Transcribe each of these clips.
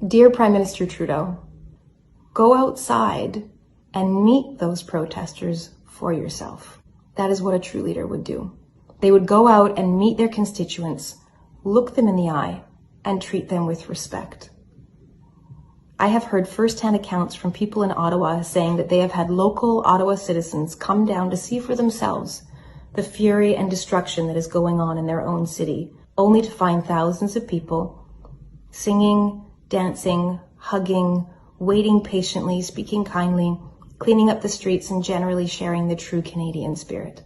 Dear Prime Minister Trudeau, go outside and meet those protesters for yourself. That is what a true leader would do. They would go out and meet their constituents, look them in the eye, and treat them with respect. I have heard firsthand accounts from people in Ottawa saying that they have had local Ottawa citizens come down to see for themselves the fury and destruction that is going on in their own city, only to find thousands of people singing, dancing, hugging, waiting patiently, speaking kindly, cleaning up the streets, and generally sharing the true Canadian spirit.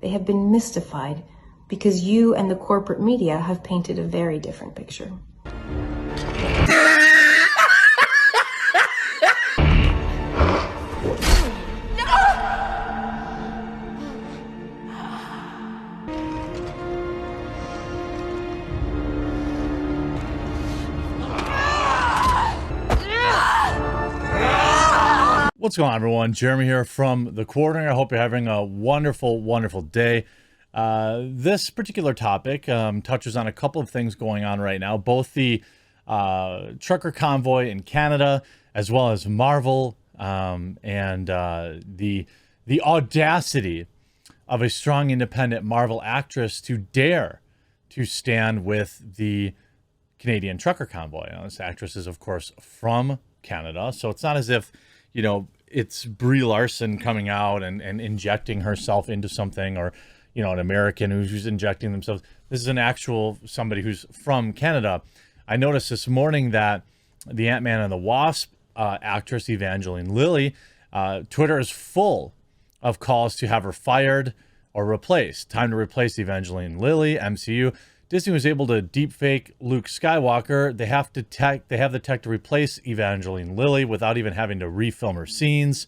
They have been mystified because you and the corporate media have painted a very different picture. What's going on, everyone? Jeremy here from The Quartering. I hope you're having a wonderful, wonderful day. This particular topic touches on a couple of things going on right now, both the trucker convoy in Canada, as well as Marvel, and the audacity of a strong, independent Marvel actress to dare to stand with the Canadian trucker convoy. Now, this actress is, of course, from Canada, so it's not as if, you know, it's Brie Larson coming out and injecting herself into something, or, you know, an American who's injecting themselves. This is an actual somebody who's from Canada. I noticed this morning that the Ant-Man and the Wasp actress Evangeline Lilly, Twitter is full of calls to have her fired or replaced. Time to replace Evangeline Lilly. MCU. Disney was able to deepfake Luke Skywalker. They have the tech to replace Evangeline Lilly without even having to refilm her scenes.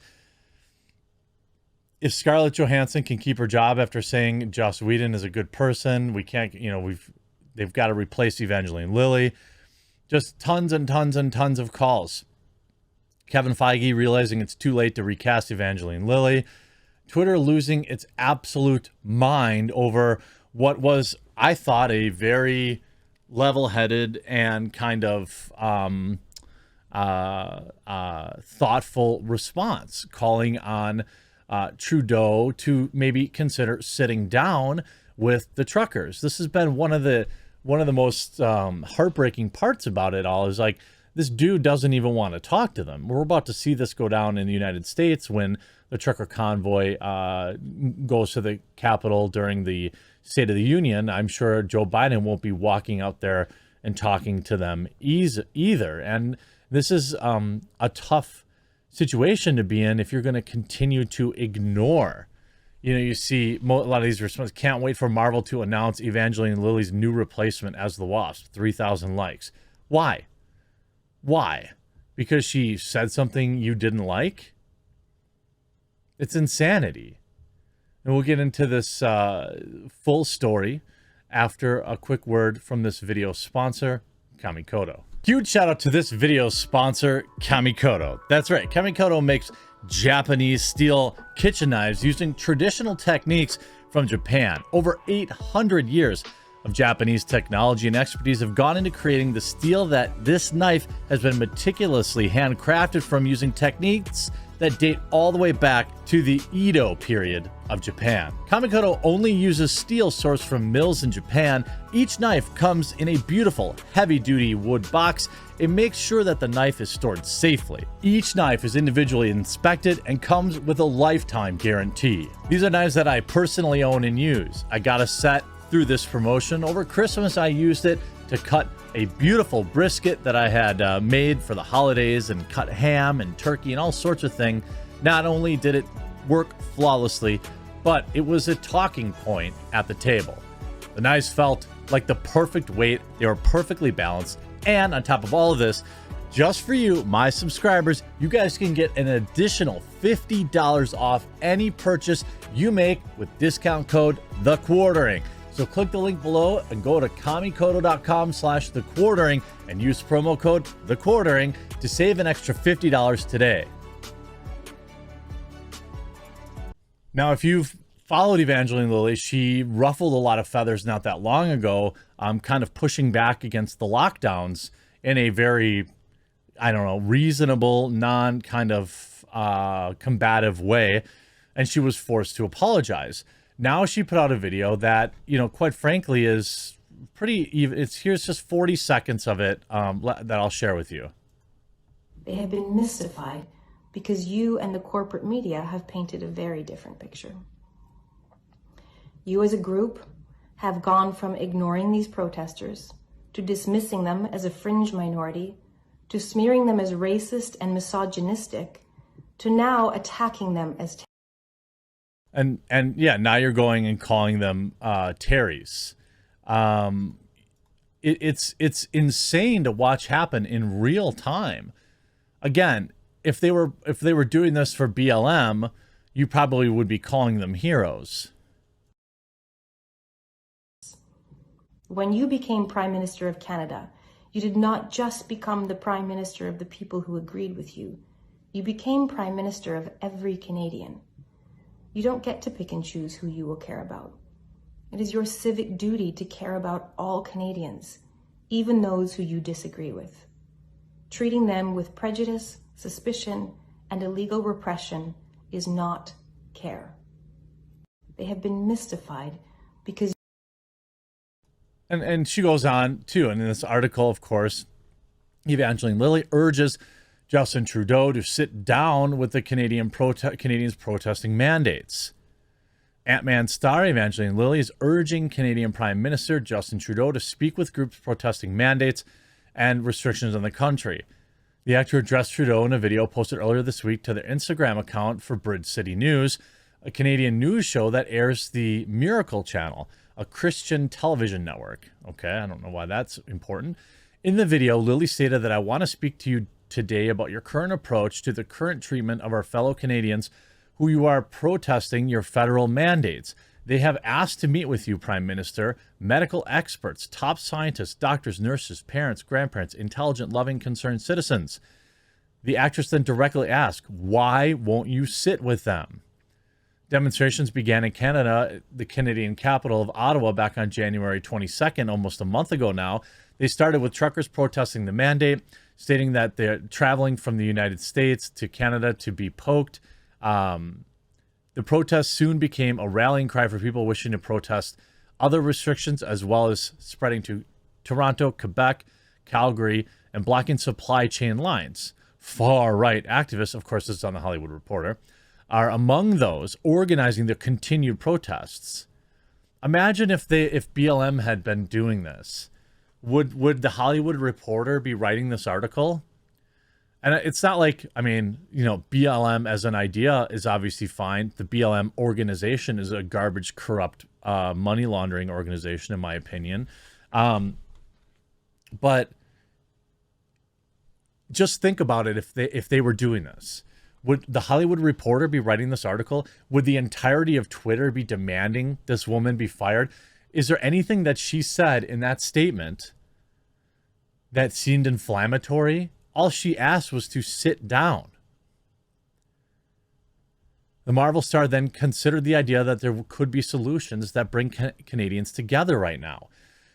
If Scarlett Johansson can keep her job after saying Joss Whedon is a good person, we can't, you know, they've got to replace Evangeline Lilly. Just tons and tons and tons of calls. Kevin Feige realizing it's too late to recast Evangeline Lilly. Twitter losing its absolute mind over what was, I thought, a very level-headed and kind of thoughtful response, calling on Trudeau to maybe consider sitting down with the truckers. This has been one of the most heartbreaking parts about it all, is like, this dude doesn't even want to talk to them. We're about to see this go down in the United States when the trucker convoy goes to the Capitol during the State of the Union. I'm sure Joe Biden won't be walking out there and talking to them either. And this is a tough situation to be in if you're going to continue to ignore. You know, you see a lot of these responses. Can't wait for Marvel to announce Evangeline Lilly's new replacement as the Wasp. 3,000 likes. Why? Why? Because she said something you didn't like? It's insanity. And we'll get into this full story after a quick word from this video sponsor, Kamikoto. Huge shout out to this video sponsor, Kamikoto. That's right, Kamikoto makes Japanese steel kitchen knives using traditional techniques from Japan. Over 800 years of Japanese technology and expertise have gone into creating the steel that this knife has been meticulously handcrafted from, using techniques that date all the way back to the Edo period of Japan. Kamikoto only uses steel sourced from mills in Japan. Each knife comes in a beautiful, heavy-duty wood box. It makes sure that the knife is stored safely. Each knife is individually inspected and comes with a lifetime guarantee. These are knives that I personally own and use. I got a set through this promotion. Over Christmas, I used it to cut a beautiful brisket that I had made for the holidays, and cut ham and turkey and all sorts of things. Not only did it work flawlessly, but it was a talking point at the table. The knives felt like the perfect weight. They were perfectly balanced. And on top of all of this, just for you, my subscribers, you guys can get an additional $50 off any purchase you make with discount code THEQUARTERING. So click the link below and go to kamikoto.com/thequartering and use promo code THEQUARTERING to save an extra $50 today. Now, if you've followed Evangeline Lilly, she ruffled a lot of feathers not that long ago, kind of pushing back against the lockdowns in a very, I don't know, reasonable, non kind of combative way. And she was forced to apologize. Now she put out a video that, you know, quite frankly is pretty even. Here's just 40 seconds of it that I'll share with you. They have been mystified because you and the corporate media have painted a very different picture. You as a group have gone from ignoring these protesters to dismissing them as a fringe minority, to smearing them as racist and misogynistic, to now attacking them as and yeah, now you're going and calling them Terrys. It's insane to watch happen in real time. Again, if they were doing this for BLM, you probably would be calling them heroes. When you became Prime Minister of Canada, you did not just become the Prime Minister of the people who agreed with you. You became Prime Minister of every Canadian. You don't get to pick and choose who you will care about. It is your civic duty to care about all Canadians, even those who you disagree with. Treating them with prejudice, suspicion, and illegal repression is not care. They have been mystified because... And she goes on, too, and in this article, of course, Evangeline Lilly urges Justin Trudeau to sit down with the Canadians protesting mandates. Ant-Man star Evangeline Lilly is urging Canadian Prime Minister Justin Trudeau to speak with groups protesting mandates and restrictions on the country. The actor addressed Trudeau in a video posted earlier this week to their Instagram account for Bridge City News, a Canadian news show that airs the Miracle Channel, a Christian television network. Okay, I don't know why that's important. In the video, Lilly stated that I want to speak to you today about your current approach to the current treatment of our fellow Canadians who you are protesting your federal mandates. They have asked to meet with you, Prime Minister, medical experts, top scientists, doctors, nurses, parents, grandparents, intelligent, loving, concerned citizens. The actress then directly asked, why won't you sit with them? Demonstrations began in Canada, the Canadian capital of Ottawa, back on January 22nd, almost a month ago now. They started with truckers protesting the mandate, stating that they're traveling from the United States to Canada to be poked. The protest soon became a rallying cry for people wishing to protest other restrictions, as well as spreading to Toronto, Quebec, Calgary, and blocking supply chain lines. Far-right activists, of course, this is on the Hollywood Reporter, are among those organizing the continued protests. Imagine if BLM had been doing this. Would the Hollywood Reporter be writing this article? And it's not like, I mean, you know, BLM as an idea is obviously fine. The BLM organization is a garbage, corrupt, money laundering organization, in my opinion. But just think about it. If they were doing this, would the Hollywood Reporter be writing this article? Would the entirety of Twitter be demanding this woman be fired? Is there anything that she said in that statement that seemed inflammatory? All she asked was to sit down. The Marvel star then considered the idea that there could be solutions that bring Canadians together right now,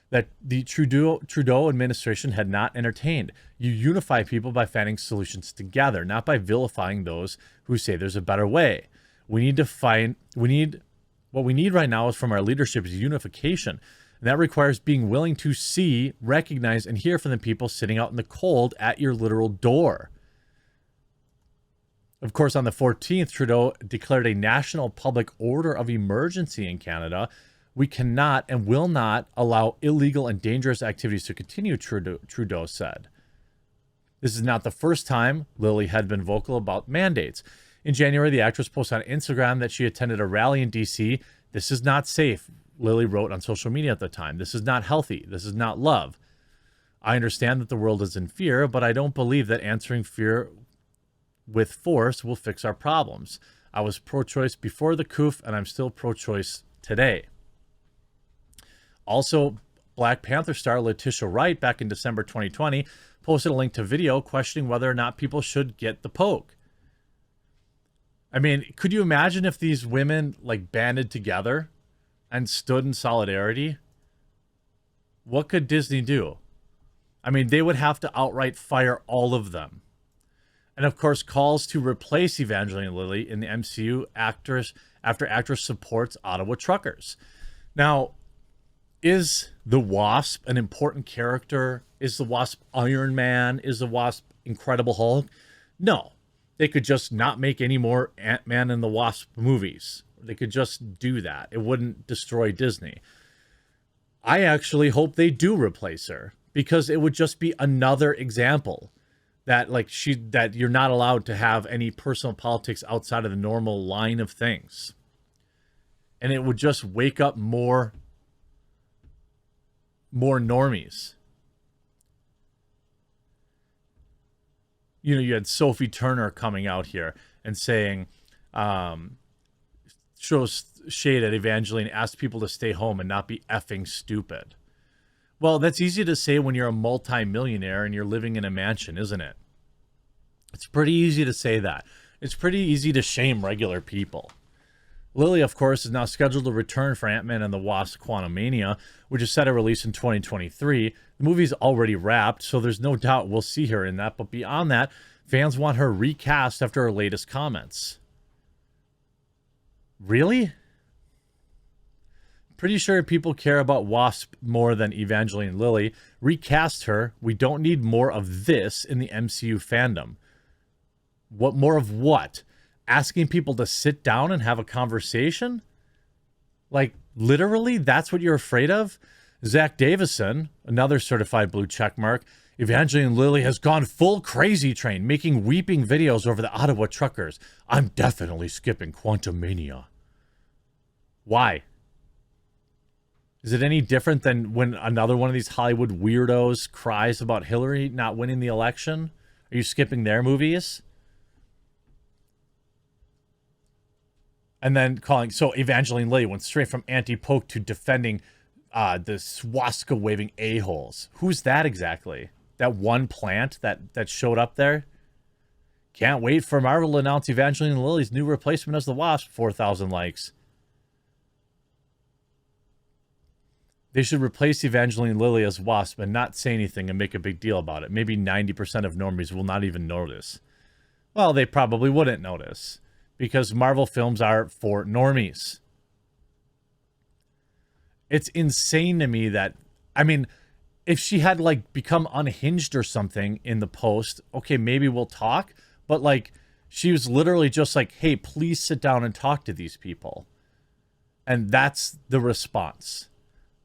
that the Trudeau administration had not entertained. You unify people by finding solutions together, not by vilifying those who say there's a better way. What we need right now is from our leadership is unification. And that requires being willing to see, recognize, and hear from the people sitting out in the cold at your literal door. Of course, on the 14th, Trudeau declared a national public order of emergency in Canada. We cannot and will not allow illegal and dangerous activities to continue, Trudeau said. This is not the first time Lilly had been vocal about mandates. In January, the actress posted on Instagram that she attended a rally in D.C. This is not safe, Lilly wrote on social media at the time. This is not healthy. This is not love. I understand that the world is in fear, but I don't believe that answering fear with force will fix our problems. I was pro-choice before the coup, and I'm still pro-choice today. Also, Black Panther star Letitia Wright, back in December 2020, posted a link to video questioning whether or not people should get the poke. I mean, could you imagine if these women like banded together and stood in solidarity? What could Disney do? I mean, they would have to outright fire all of them. And of course, calls to replace Evangeline Lilly in the MCU after actress supports Ottawa truckers. Now, is the Wasp an important character? Is the Wasp Iron Man? Is the Wasp Incredible Hulk? No. They could just not make any more Ant-Man and the Wasp movies. They could just do that. It wouldn't destroy Disney. I actually hope they do replace her, because it would just be another example that that you're not allowed to have any personal politics outside of the normal line of things. And it would just wake up more normies. You know, you had Sophie Turner coming out here and saying, shows shade at Evangeline, asked people to stay home and not be effing stupid. Well, that's easy to say when you're a multi-millionaire and you're living in a mansion, isn't it? It's pretty easy to say that. It's pretty easy to shame regular people. Lilly, of course, is now scheduled to return for Ant-Man and the Wasp: Quantumania, which is set to release in 2023. The movie's already wrapped, so there's no doubt we'll see her in that. But beyond that, fans want her recast after her latest comments. Really? Pretty sure people care about Wasp more than Evangeline Lilly. Recast her. We don't need more of this in the MCU fandom. What more of what? Asking people to sit down and have a conversation? Like, literally, that's what you're afraid of? Zach Davison, another certified blue checkmark. Evangeline Lilly has gone full crazy train, making weeping videos over the Ottawa truckers. I'm definitely skipping Quantumania. Why? Is it any different than when another one of these Hollywood weirdos cries about Hillary not winning the election? Are you skipping their movies? And then so Evangeline Lilly went straight from anti-poke to defending the swastika-waving a-holes. Who's that exactly? That one plant that showed up there? Can't wait for Marvel to announce Evangeline Lilly's new replacement as the Wasp. 4,000 likes. They should replace Evangeline Lilly as Wasp and not say anything and make a big deal about it. Maybe 90% of normies will not even notice. Well, they probably wouldn't notice, because Marvel films are for normies. It's insane to me that, I mean, if she had become unhinged or something in the post, okay, maybe we'll talk. But she was literally just like, hey, please sit down and talk to these people. And that's the response.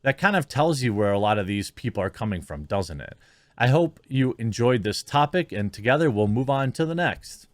That kind of tells you where a lot of these people are coming from, doesn't it? I hope you enjoyed this topic, and together we'll move on to the next.